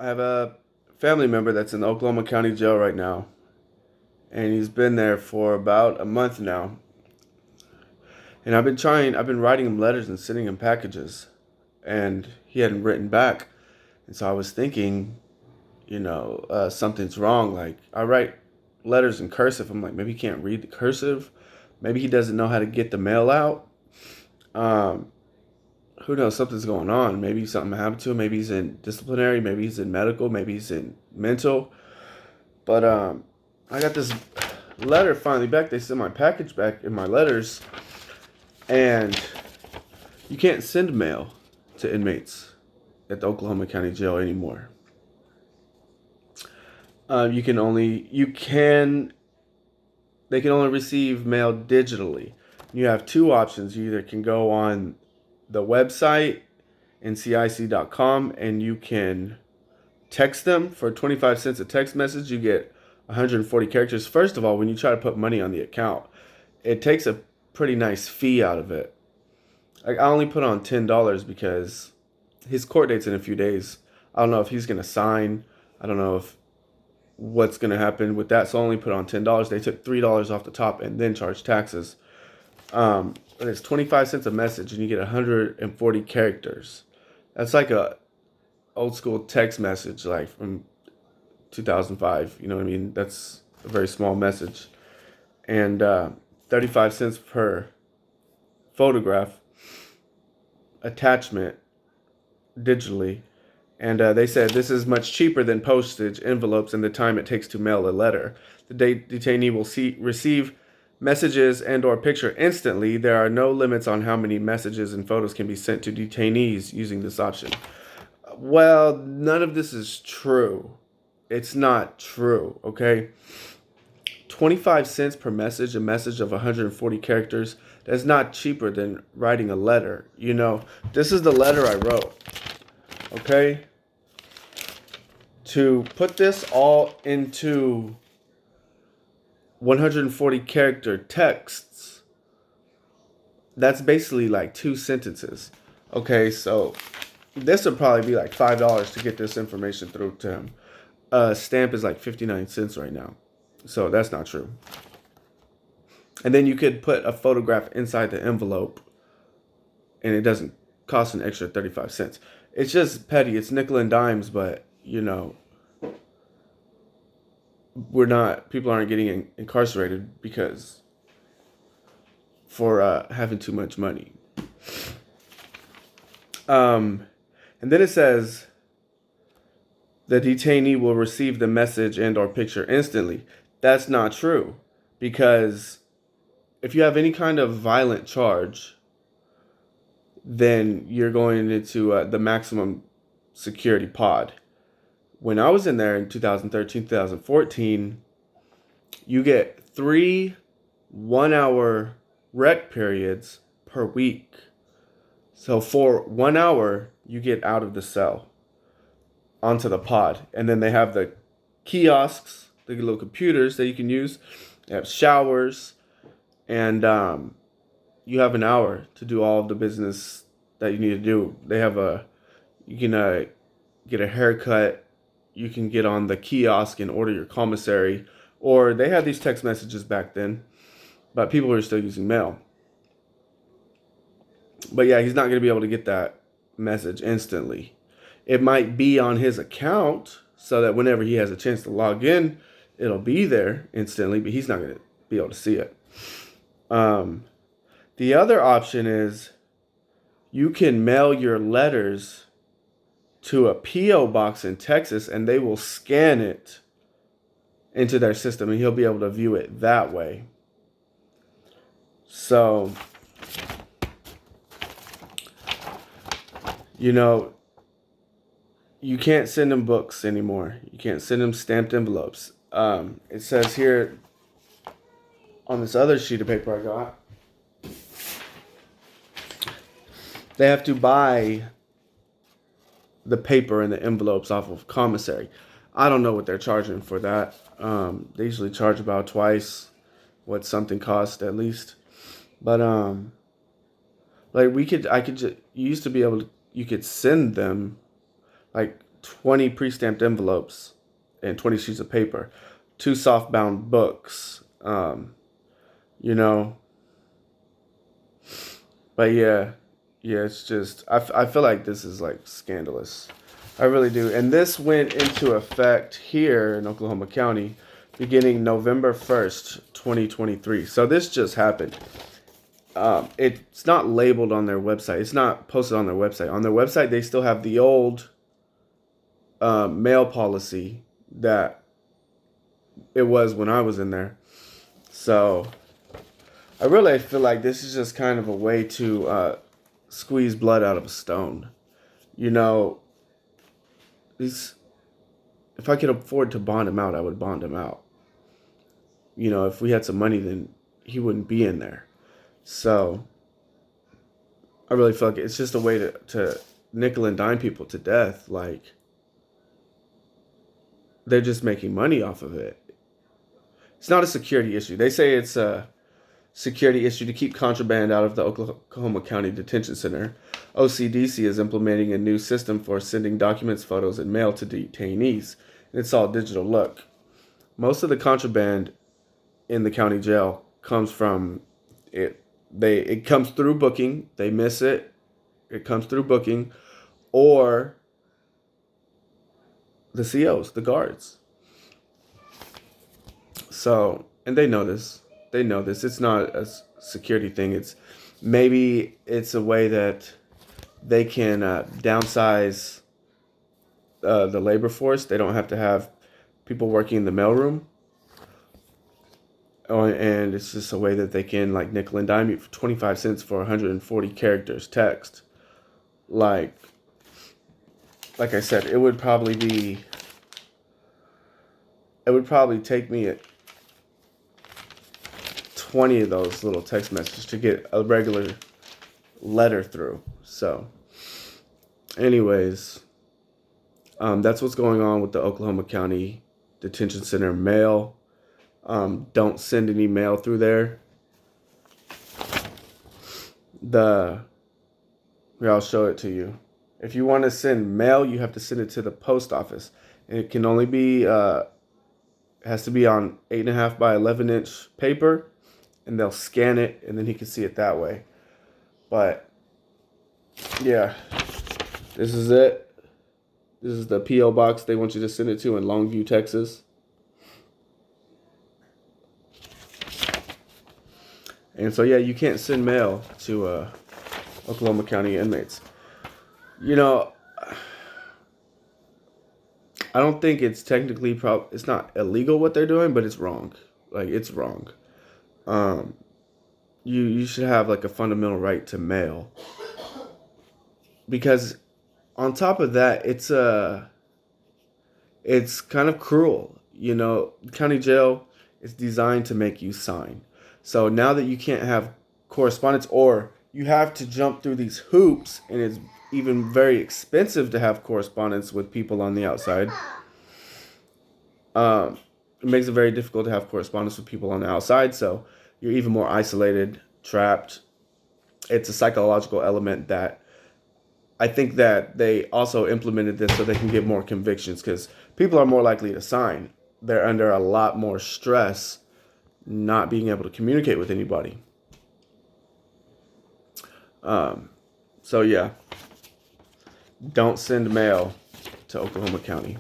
I have a family member that's in the Oklahoma County jail right now, and he's been there for about a month now. And I've been writing him letters and sending him packages, and he hadn't written back. And so I was thinking, something's wrong. Like, I write letters in cursive. I'm like, maybe he can't read the cursive. Maybe he doesn't know how to get the mail out. Um, who knows? Something's going on. Maybe something happened to him. Maybe he's in disciplinary. Maybe he's in medical. Maybe he's in mental. But I got this letter finally back. They sent my package back in my letters, and you can't send mail to inmates at the Oklahoma County Jail anymore. They can only receive mail digitally. You have two options. You either can go on the website, ncic.com, and you can text them for 25 cents a text message. You get 140 characters. First of all, when you try to put money on the account, it takes a pretty nice fee out of it. Like, I only put on $10 because his court date's in a few days. I don't know if he's gonna sign. I don't know if what's gonna happen with that. So I only put on $10. They took $3 off the top and then charged taxes. But it's 25 cents a message, and you get 140 characters. That's like a old school text message, like from 2005. You know what I mean? That's a very small message, and 35 cents per photograph attachment digitally. And they said this is much cheaper than postage, envelopes, and the time it takes to mail a letter. The detainee will receive messages and or picture instantly. There are no limits on how many messages and photos can be sent to detainees using this option. Well, none of this is true. It's not true, okay? 25 cents per message, a message of 140 characters, that's not cheaper than writing a letter. This is the letter I wrote, okay? To put this all into 140 character texts, that's basically like 2 sentences. Okay, so this would probably be like $5 to get this information through to him. Stamp is like 59 cents right now. So that's not true. And then you could put a photograph inside the envelope, and it doesn't cost an extra 35 cents. It's just petty. It's nickel and dimes, but people aren't getting incarcerated because for having too much money. And then it says the detainee will receive the message and or picture instantly. That's not true, because if you have any kind of violent charge, then you're going into the maximum security pod. When I was in there in 2013, 2014, you get 3 1-hour rec periods per week. So for 1 hour, you get out of the cell onto the pod. And then they have the kiosks, the little computers that you can use. They have showers. And you have an hour to do all of the business that you need to do. You can get a haircut. You can get on the kiosk and order your commissary. Or they had these text messages back then, but people were still using mail. But yeah, he's not going to be able to get that message instantly. It might be on his account so that whenever he has a chance to log in, it'll be there instantly, but he's not going to be able to see it. The other option is you can mail your letters to a P.O. box in Texas, and they will scan it into their system, and he'll be able to view it that way. So, you can't send them books anymore. You can't send them stamped envelopes. It says here on this other sheet of paper I got, they have to buy the paper and the envelopes off of commissary. I don't know what they're charging for that. They usually charge about twice what something costs at least. But like you used to be able to, you could send them, like 20 pre-stamped envelopes and 20 sheets of paper, 2 softbound books, you know. But yeah, it's just, I feel like this is like scandalous. I really do. And this went into effect here in Oklahoma County beginning November 1st, 2023. So this just happened. It's not labeled on their website. It's not posted on their website. On their website, they still have the old mail policy that it was when I was in there. So I really feel like this is just kind of a way to squeeze blood out of a stone. You know, if I could afford to bond him out, I would bond him out. You know, if we had some money, then he wouldn't be in there. So I really feel like it's just a way to nickel and dime people to death. Like, they're just making money off of it. It's not a security issue. They say it's a security issue to keep contraband out of the Oklahoma County Detention Center. OCDC is implementing a new system for sending documents, photos, and mail to detainees. And it's all digital. Look, most of the contraband in the county jail comes from it. It comes through booking. They miss it. It comes through booking, or the COs, the guards. So, and they know this. They know this. It's not a security thing. Maybe it's a way that they can downsize the labor force. They don't have to have people working in the mailroom. Oh, and it's just a way that they can like nickel and dime you for 25 cents for 140 characters text. Like I said, it would probably take me 20 of those little text messages to get a regular letter through. So anyways, that's what's going on with the Oklahoma County Detention Center mail. Don't send any mail through there. Here, I'll show it to you. If you want to send mail, you have to send it to the post office. And it can only be, has to be on 8.5 by 11-inch paper. And they'll scan it, and then he can see it that way. But, yeah. This is it. This is the P.O. box they want you to send it to in Longview, Texas. And so, yeah, you can't send mail to Oklahoma County inmates. You know, I don't think it's technically it's not illegal what they're doing, but it's wrong. Like, it's wrong. You should have like a fundamental right to mail. Because on top of that, it's kind of cruel. You know, county jail is designed to make you sign. So now that you can't have correspondence, or you have to jump through these hoops, and it's even very expensive to have correspondence with people on the outside. It makes it very difficult to have correspondence with people on the outside, so you're even more isolated, trapped. It's a psychological element that I think that they also implemented this so they can get more convictions, because people are more likely to sign. They're under a lot more stress not being able to communicate with anybody. So yeah, don't send mail to Oklahoma County.